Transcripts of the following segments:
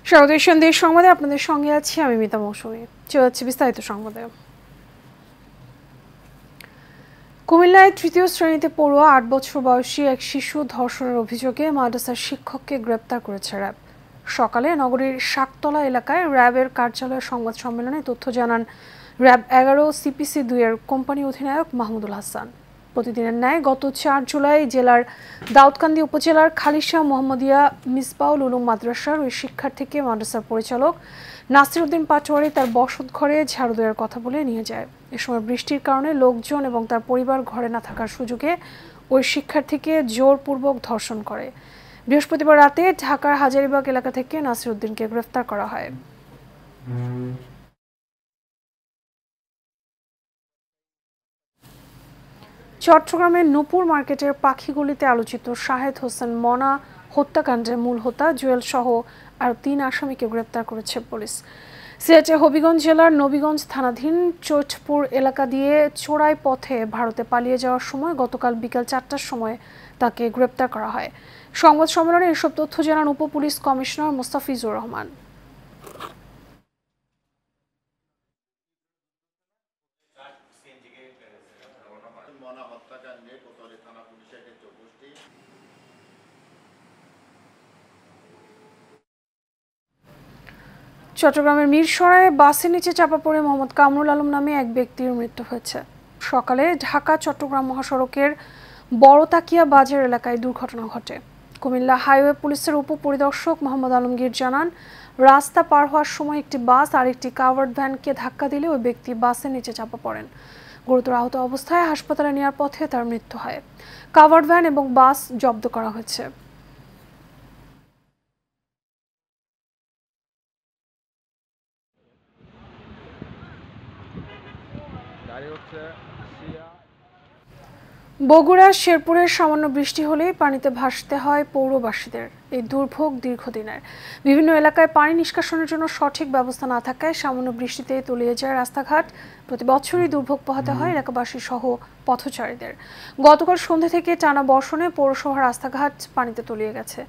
স্বাগত সন্ধ্যের সংবাদে আপনাদের সঙ্গে আছি আমি মিতা মৌসুমী। চলছে বিস্তারিত সংবাদে। কুমিল্লায় তৃতীয় শ্রেণীতে পড়ুয়া ৮ বছর বয়সী এক শিশু ধর্ষণের অভিযোগে মাদ্রাসার শিক্ষককে গ্রেপ্তার করেছে র্যাব। সকালে নগরীর শাকতলা এলাকায় র্যাবের কার্যালয়ে সংবাদ সম্মেলনে তথ্য জানান র্যাব ১১ সিপিসি ২ এর কোম্পানি অধিনায়ক মাহমুদুল হাসান। প্রতিদিনের ন্যায় গত ৪ জুলাই জেলার দাউদকান্দি উপজেলার খালিশা মোহাম্মদিয়া মিসবাউল উলুম মাদ্রাসার ওই শিক্ষার্থীকে মাদ্রাসার পরিচালক নাসির উদ্দিন পাটোয়ারি তার বসতঘরে ঝাড়ু দেওয়ার কথা বলে নিয়ে যায়। এ সময় বৃষ্টির কারণে লোকজন এবং তার পরিবার ঘরে না থাকার সুযোগে ওই শিক্ষার্থীকে জোরপূর্বক ধর্ষণ করে। বৃহস্পতিবার রাতে ঢাকার হাজারীবাগ এলাকা থেকে নাসির উদ্দিনকে গ্রেফতার করা হয়। চট্টগ্রামের নূপুর মার্কেটের পাখিগুলিতে আলোচিত শাহেদ হোসেন মনা হত্যাকাণ্ডের মূল হোতা জুয়েল সহ আর ৩ আসামিকে গ্রেপ্তার করেছে পুলিশ। সিলেটের হবিগঞ্জ জেলার নবীগঞ্জ থানাধীন চৈতপুর এলাকা দিয়ে চোরাই পথে ভারতে পালিয়ে যাওয়ার সময় গতকাল বিকেল ৪টার সময় তাকে গ্রেপ্তার করা হয়। সংবাদ সম্মেলনে এসব তথ্য জানান উপ পুলিশ কমিশনার মোস্তাফিজুর রহমান। চট্টগ্রামের মিরসরাইয়ে বাসের নিচে চাপা পড়ে মোহাম্মদ কামরুল আলম নামে এক ব্যক্তির মৃত্যু হয়েছে। সকালে ঢাকা চট্টগ্রাম মহাসড়কের বড়তাকিয়া বাজার এলাকায় দুর্ঘটনা ঘটে। কুমিল্লা হাইওয়ে পুলিশের উপপরিদর্শক মোহাম্মদ আলমগীর জানান, রাস্তা পার হওয়ার সময় একটি বাস আর একটি কাভার্ড ভ্যানকে ধাক্কা দিলে ওই ব্যক্তি বাসের নিচে চাপা পড়েন। গুরুতর আহত অবস্থায় হাসপাতালে নেওয়ার পথে তার মৃত্যু হয়। কাভার্ড ভ্যান এবং বাস জব্দ করা হয়েছে। বগুড়া শেরপুরের সামান্য বৃষ্টি হলেই পানিতে ভাসতে হয় পৌরবাসীদের। এই দুর্ভোগ দীর্ঘদিনের। বিভিন্ন এলাকায় পানি নিষ্কাশনের জন্য সঠিক ব্যবস্থা না থাকায় সামান্য বৃষ্টিতে তলিয়ে যায় রাস্তাঘাট। প্রতি বছরই দুর্ভোগ পোহাতে হয় এলাকাবাসী সহ পথচারীদের। গতকাল সন্ধ্যা থেকে টানা বর্ষণে পৌরসভার রাস্তাঘাট পানিতে তলিয়ে গেছে।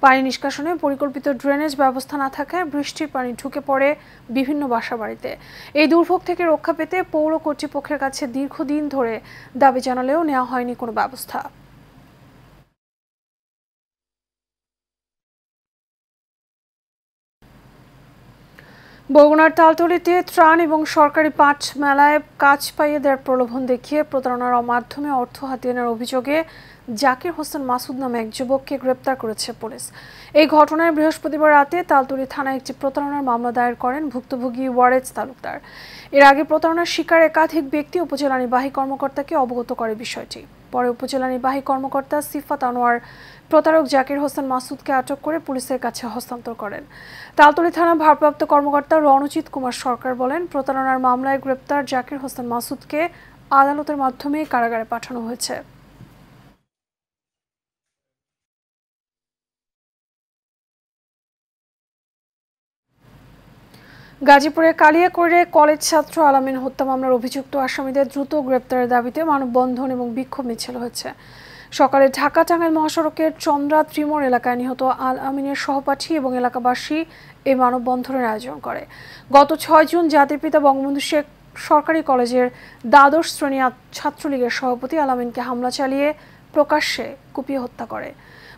পানি নিষ্কাশনে পরিকল্পিত ড্রেনেজ ব্যবস্থা না থাকায় বৃষ্টির পানি ঢুকে পড়ে বিভিন্ন বাসাবাড়িতে। এই দুর্ভোগ থেকে রক্ষা পেতে পৌর কর্তৃপক্ষের কাছে দীর্ঘদিন ধরে দাবি জানালেও নেওয়া হয়নি কোনো ব্যবস্থা। বগুড়ার তালতলীতে ত্রাণ এবং সরকারি পাট মেলায় কাজ পাইয়ে দেওয়ার প্রলোভন দেখিয়ে প্রতারণার মাধ্যমে অর্থ হাতিয়ে নেওয়ার অভিযোগে জাকির হোসেন মাসুদ নামে এক যুবককে গ্রেপ্তার করেছে পুলিশ। এই ঘটনায় বৃহস্পতিবার রাতে তালতলী থানায় একটি প্রতারণার মামলা দায়ের করেন ভুক্তভোগী ওয়ারেজ তালুকদার। এর আগে প্রতারণার শিকার একাধিক ব্যক্তি উপজেলা নির্বাহী কর্মকর্তাকে অবগত করে বিষয়টি। পরে উপজেলা নির্বাহী কর্মকর্তা সিফাত আনোয়ার প্রতারক জাকির হোসেন মাসুদকে আটক করে পুলিশের কাছে হস্তান্তর করেন। তালতলী থানা ভারপ্রাপ্ত কর্মকর্তা রণজিৎ কুমার সরকার বলেন, প্রতারণার মামলায় গ্রেপ্তার জাকির হোসেন মাসুদকে আদালতের মাধ্যমে কারাগারে পাঠানো হয়েছে। গাজীপুরের কালিয়াকৈরে কলেজ ছাত্র আলামিন হত্যা মামলার অভিযুক্ত আসামিদের দ্রুত গ্রেপ্তারের দাবিতে মানববন্ধন এবং বিক্ষোভ মিছিল হয়েছে। সকালে ঢাকা টাঙ্গাইল মহাসড়কের চন্দ্রা ত্রিমোর এলাকায় নিহত আল আমিনের সহপাঠী এবং এলাকাবাসী এই মানববন্ধনের আয়োজন করে। গত ৬ জুন জাতির পিতা বঙ্গবন্ধু শেখ সরকারি কলেজের দ্বাদশ শ্রেণী ছাত্রলীগের সভাপতি আলামিনকে হামলা চালিয়ে প্রকাশ্যে কুপিয়ে হত্যা করে।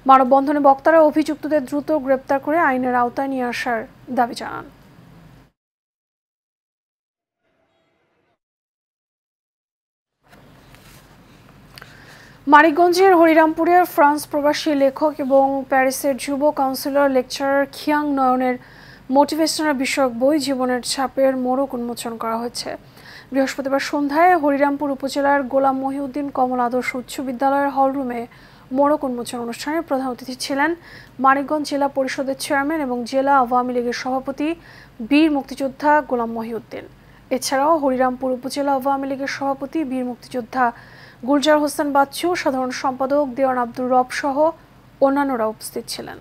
মানববন্ধনে বক্তারা অভিযুক্তদের দ্রুত গ্রেপ্তার করে আইনের আওতায় নিয়ে আসার দাবি জানান। মানিকগঞ্জের হরিরামপুরের ফ্রান্স প্রবাসী লেখক এবং প্যারিসের যুব কাউন্সিলর লেকচারার খিয়াং নয়নের মোটিভেশনাল বিষয়ক বই জীবনের ছাপের মোড়ক উন্মোচন করা হয়েছে। বৃহস্পতিবার সন্ধ্যায় হরিরামপুর উপজেলার গোলাম মহিউদ্দিন কমল আদর্শ উচ্চ বিদ্যালয়ের হলরুমে মোড়ক উন্মোচন অনুষ্ঠানে প্রধান অতিথি ছিলেন মানিকগঞ্জ জেলা পরিষদের চেয়ারম্যান এবং জেলা আওয়ামী লীগের সভাপতি বীর মুক্তিযোদ্ধা গোলাম মহিউদ্দিন। এছাড়াও হরিরামপুর উপজেলা আওয়ামী লীগের সভাপতি বীর মুক্তিযোদ্ধা গুলজার হোসেন বাচ্চু, সাধারণ সম্পাদক দেওয়ান আব্দুর রব সহ অন্যান্যরা উপস্থিত ছিলেন।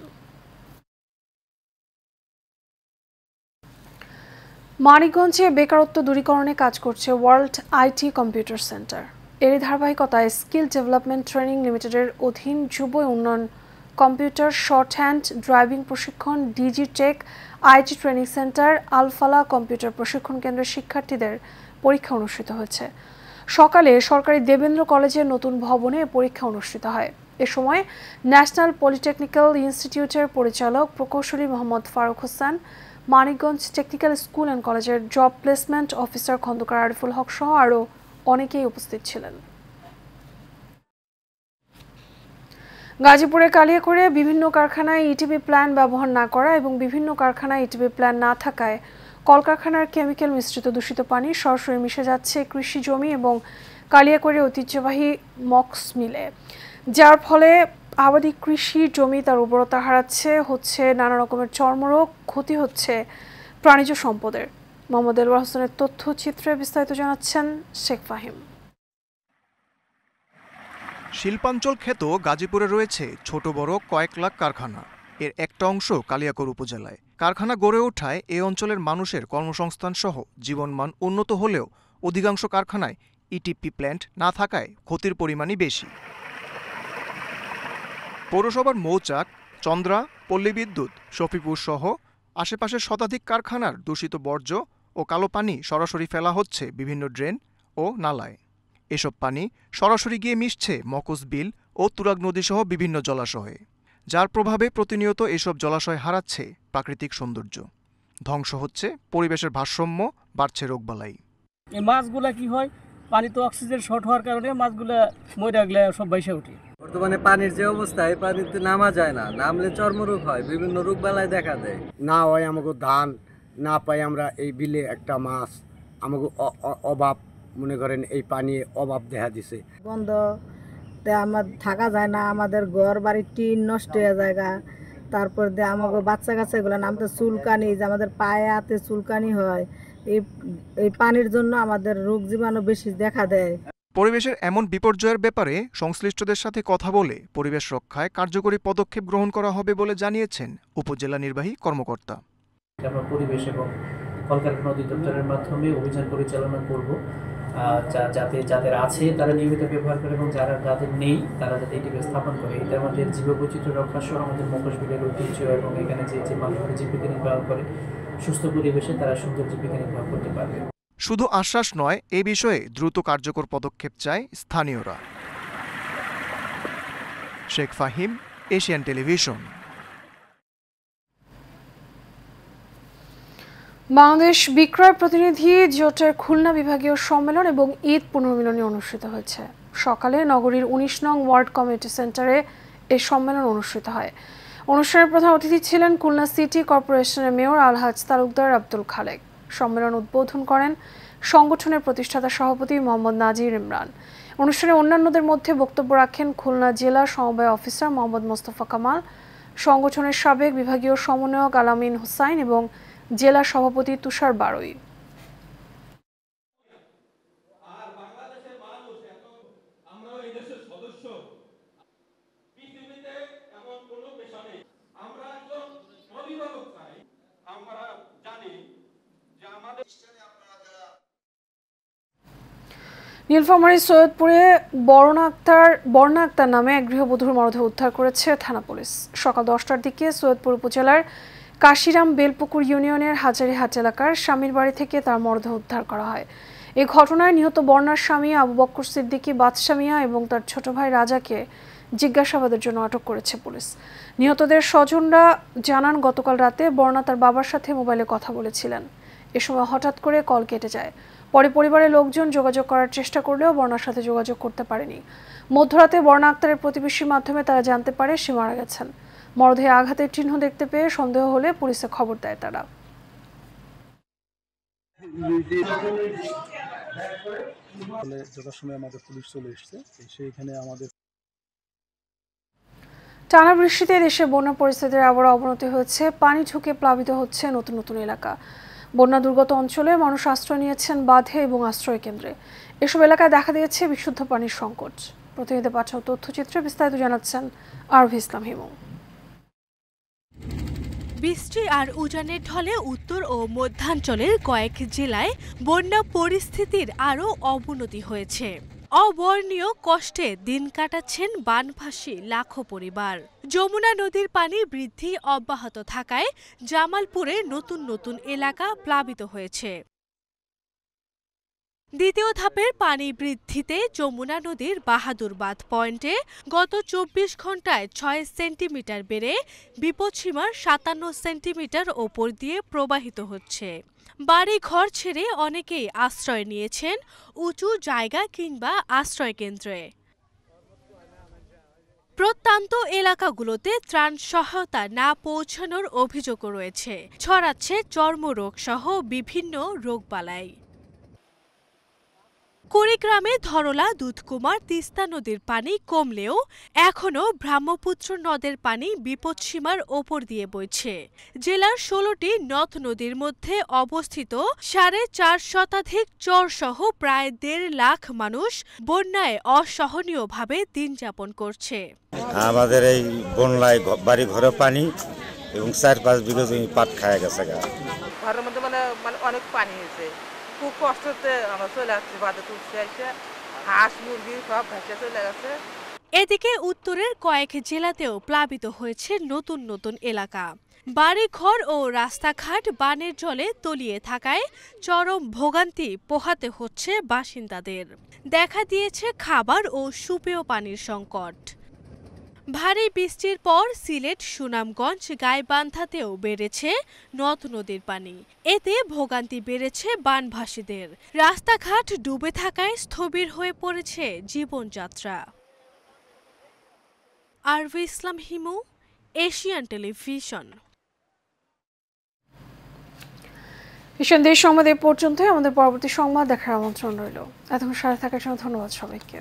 মানিকগঞ্জে বেকারত্ব দূরীকরণে কাজ করছে ওয়ার্ল্ড আইটি কম্পিউটার সেন্টার। এর ধারাবাহিকতায় স্কিল ডেভেলপমেন্ট ট্রেনিং লিমিটেডের অধীন যুব উন্নয়ন, কম্পিউটার, শর্ট হ্যান্ড, ড্রাইভিং প্রশিক্ষণ, Digitech, IT training centre Al Falah computer প্রশিক্ষণ কেন্দ্রের শিক্ষার্থীদের পরীক্ষা অনুষ্ঠিত হয়েছে। সকালে সরকারি দেবেন্দ্র কলেজের নতুন ভবনে পরীক্ষা অনুষ্ঠিত হয়। এ সময় ন্যাশনাল পলিটেকনিক্যাল ইনস্টিটিউটের পরিচালক প্রকৌশলী Mohammad Faruk Hossain, Manikganj technical school and কলেজের job placement officer Khandakar Ariful Haque সহ আরও অনেকেই উপস্থিত ছিলেন। গাজীপুরে কালিয়াকৈরে বিভিন্ন কারখানায় ইটিপি প্ল্যান্ট ব্যবহার না করা এবং বিভিন্ন কারখানায় ইটিপি প্ল্যান্ট না থাকায় কলকারখানার কেমিক্যাল মিশ্রিত দূষিত পানি সরাসরি মিশে যাচ্ছে কৃষি জমি এবং কালিয়াকৈরে ঐতিহ্যবাহী মক্স মিলে, যার ফলে আবাদি কৃষি জমি তার উর্বরতা হচ্ছে নানা রকমের চর্মরোগ, ক্ষতি হচ্ছে প্রাণীজ সম্পদের। মোহাম্মদ এলওয়ার হোসেনের তথ্যচিত্রে বিস্তারিত জানাচ্ছেন শেখ ফাহিম। শিল্পাঞ্চল খ্যাত গাজীপুরে রয়েছে ছোট বড় কয়েক লাখ কারখানা। এর একটা অংশ কালিয়াকৈর উপজেলায়। কারখানা গড়ে ওঠায় এ অঞ্চলের মানুষের কর্মসংস্থান সহ জীবনমান উন্নত হলেও অধিকাংশ কারখানায় ইটিপি প্ল্যান্ট না থাকায় ক্ষতির পরিমাণই বেশি। পৌরসভার মৌচাক, চন্দ্রা, পল্লী বিদ্যুৎ, শফিপুর সহ আশেপাশের শতাধিক কারখানার দূষিত বর্জ্য ও কালো পানি সরাসরি ফেলা হচ্ছে বিভিন্ন ড্রেন ও নালায়। এসব পানি সরাসরি গিয়ে মিশছে মকস বিল ও তুরাগ নদীসহ বিভিন্ন জলাশয়ে, যার প্রভাবে প্রতিনিয়ত এসব জলাশয় হারাচ্ছে প্রাকৃতিক সৌন্দর্য। ধ্বংস হচ্ছে পরিবেশের ভারসাম্য, বাড়ছে রোগবালাই। এই মাছগুলা কি হয়, পানিতে অক্সিজেন শর্ট হওয়ার কারণে মাছগুলা মরে গেলে সব বাইসে ওঠে। বর্তমানে পানির যে অবস্থা, এই পানিতে নামা যায় না, নামলে চর্মরোগ হয়, বিভিন্ন রোগবালাই দেখা দেয়। না হয় আমাকে ধান না পাই আমরা এই বিলে একটা মাছ, আমাকে অভাব মনে করেন এই পানি অভাব দেখা দিছে। বন্ধ আমার থাকা যায় না, আমাদের ঘর বাড়ির টিন নষ্ট হয়ে যায়। তারপর দিয়ে আমাকে বাচ্চা কাচ্চা এগুলো নামতে চুলকানি, যে আমাদের পায়ে হাতে চুলকানি হয়, এই পানির জন্য আমাদের রোগ জীবাণু বেশি দেখা দেয়। পরিবেশের এমন বিপর্যয়ের ব্যাপারে সংশ্লিষ্টদের সাথে কথা বলে পরিবেশ রক্ষায় কার্যকরী পদক্ষেপ গ্রহণ করা হবে বলে জানিয়েছেন উপজেলা নির্বাহী কর্মকর্তা। আমরা পরিবেশ এবং কলকারখানা অধিদপ্তরের মাধ্যমে অভিযান পরিচালনা করব, যাতে যাদের আছে তারা নিয়মিত ব্যবহার করে এবং যাদের নেই তারা যাতে এটি স্থাপন করে। এতে আমাদের জীববৈচিত্র্য রক্ষা সহ আমাদের মকস বিলের ঐতিহ্য এবং এখানে যে মানুষরা জীবিকা নির্বাহ করে সুস্থ পরিবেশে তারা সুন্দর জীবিকা নির্বাহ করতে পারবে। শুধু আশ্বাস নয়, এ বিষয়ে দ্রুত কার্যকর পদক্ষেপ চায় স্থানীয়রা। Sheikh Fahim, Asian television. বাংলাদেশ বিক্রয় প্রতিনিধি জোটের খুলনা বিভাগীয় সম্মেলন এবং ঈদ পুনর্মিলনী অনুষ্ঠিত হয়েছে। সকালে নগরীর ১৯ নং ওয়ার্ড কমিউনিটি সেন্টারে এই সম্মেলন অনুষ্ঠিত হয়। অনুষ্ঠানের প্রধান অতিথি ছিলেন খুলনা সিটি কর্পোরেশনের মেয়র আলহাজ তালুকদার আব্দুল খালেক। সম্মেলন উদ্বোধন করেন সংগঠনের প্রতিষ্ঠাতা সভাপতি মোহাম্মদ নাজির ইমরান। অনুষ্ঠানে অন্যান্যদের মধ্যে বক্তব্য রাখেন খুলনা জেলা সমবায় অফিসার মোহাম্মদ মোস্তফা কামাল, সংগঠনের সাবেক বিভাগীয় সমন্বয়ক আলামিন হুসাইন এবং জেলা সভাপতি তুষার বারোই। নীলফামারী সৈয়দপুরে বর্ণা আক্তার নামে এক গৃহবধূর মরদেহ উদ্ধার করেছে থানা পুলিশ। সকাল 10টার দিকে সৈয়দপুর উপজেলার কাশিরাম বেলপুকুর ইউনিয়নের হাজারিহাট এলাকার স্বামীর বাড়ি থেকে তার মরদেহ উদ্ধার করা হয়। এই ঘটনায় নিহত বর্ণার স্বামী আবু বক্কর সিদ্দিকী বাদশা মিয়া এবং তার ছোট ভাই রাজাকে জিজ্ঞাসাবাদের জন্য আটক করেছে পুলিশ। নিহতদের স্বজনরা জানান, গতকাল রাতে বর্ণা তার বাবার সাথে মোবাইলে কথা বলেছিলেন। এ সময় হঠাৎ করে কল কেটে যায়। পরে পরিবারের লোকজন যোগাযোগ করার চেষ্টা করলেও বর্ণার সাথে যোগাযোগ করতে পারেনি। মধ্যরাতে বর্ণা আক্তারের প্রতিবেশীর মাধ্যমে তারা জানতে পারে সে মারা গেছেন। মরদেহে আঘাতের চিহ্ন দেখতে পেয়ে সন্দেহ হলে পুলিশে খবর দেয় তারা। যথাসময়ে আমাদের পুলিশ চলে এসেছে, সেইখানে আমাদের টানা বৃষ্টিতে দেশে বন্যা পরিস্থিতির আবার অবনতি হয়েছে। পানি ঢুকে প্লাবিত হচ্ছে নতুন নতুন এলাকা। বন্যা দুর্গত অঞ্চলে মানুষ আশ্রয় নিয়েছেন বাঁধে এবং আশ্রয় কেন্দ্রে। এসব এলাকায় দেখা দিয়েছে বিশুদ্ধ পানির সংকট। প্রতিনিধি পাঠাও তথ্যচিত্রে বিস্তারিত জানাচ্ছেন আরভি ইসলাম হিমু। বৃষ্টি আর উজানের ঢলে উত্তর ও মধ্যাঞ্চলের কয়েক জেলায় বন্যা পরিস্থিতির আরও অবনতি হয়েছে। অবর্ণীয় কষ্টে দিন কাটাচ্ছেন বানভাসী লাখো পরিবার। যমুনা নদীর পানি বৃদ্ধি অব্যাহত থাকায় জামালপুরে নতুন নতুন এলাকা প্লাবিত হয়েছে। দ্বিতীয় ধাপের পানি বৃদ্ধিতে যমুনা নদীর বাহাদুর বাঁধ পয়েন্টে গত ২৪ ঘন্টায় ৬ সেন্টিমিটার বেড়ে বিপদসীমার ৫৭ সেন্টিমিটার ওপর দিয়ে প্রবাহিত হচ্ছে। বাড়ি ঘর ছেড়ে অনেকেই আশ্রয় নিয়েছেন উঁচু জায়গা কিংবা আশ্রয় কেন্দ্রে। প্রত্যন্ত এলাকাগুলোতে ত্রাণ সহায়তা না পৌঁছানোর অভিযোগও রয়েছে। ছড়াচ্ছে চর্মরোগ সহ বিভিন্ন রোগবালাই। কুড়িগ্রামে ধরলা, দুধকুমার, তিস্তা নদীর পানি কমলেও এখনও ব্রহ্মপুত্র নদের পানি বিপদসীমার ওপর দিয়ে বইছে। জেলার ১৬টি নদ নদীর মধ্যে অবস্থিত ৪.৫ শতাধিক চরসহ প্রায় ১.৫ লাখ মানুষ বন্যায় অসহনীয়ভাবে দিন যাপন করছে। আমাদের এই বন্যায় বাড়ি ঘরে পানি এবং ৪-৫ বিঘা জমি পাট খায় গেছে। ঘরের মধ্যে মানে অনেক পানি হয়েছে, খুব কষ্টতে আমরা চলে আসছি, বাদে তুলছে এসে হাঁস মুরগি সব ভেসে চলে গেছে। এদিকে উত্তরের কয়েক জেলাতেও প্লাবিত হয়েছে নতুন নতুন এলাকা। বাড়িঘর ও রাস্তাঘাট বানের জলে তলিয়ে থাকায় চরম ভোগান্তি পোহাতে হচ্ছে বাসিন্দাদের। দেখা দিয়েছে খাবার ও সুপেয় পানির সংকট। ভারী বৃষ্টির পর সিলেট, সুনামগঞ্জ, গাইবান্ধাতেও বেড়েছে নদ নদীর পানি। এতে ভোগান্তি বেড়েছে বানভাসীদের। রাস্তাঘাট ডুবে থাকায় স্থবির হয়ে পড়েছে জীবনযাত্রা। আরভি ইসলাম হিমু, এশিয়ান টেলিভিশন। এশিয়ান দেশ সংবাদ এ পর্যন্তই। আমাদের পরবর্তী সংবাদ দেখার আমন্ত্রণ রইল। এতক্ষণ সাথে থাকার জন্য ধন্যবাদ সবাইকে।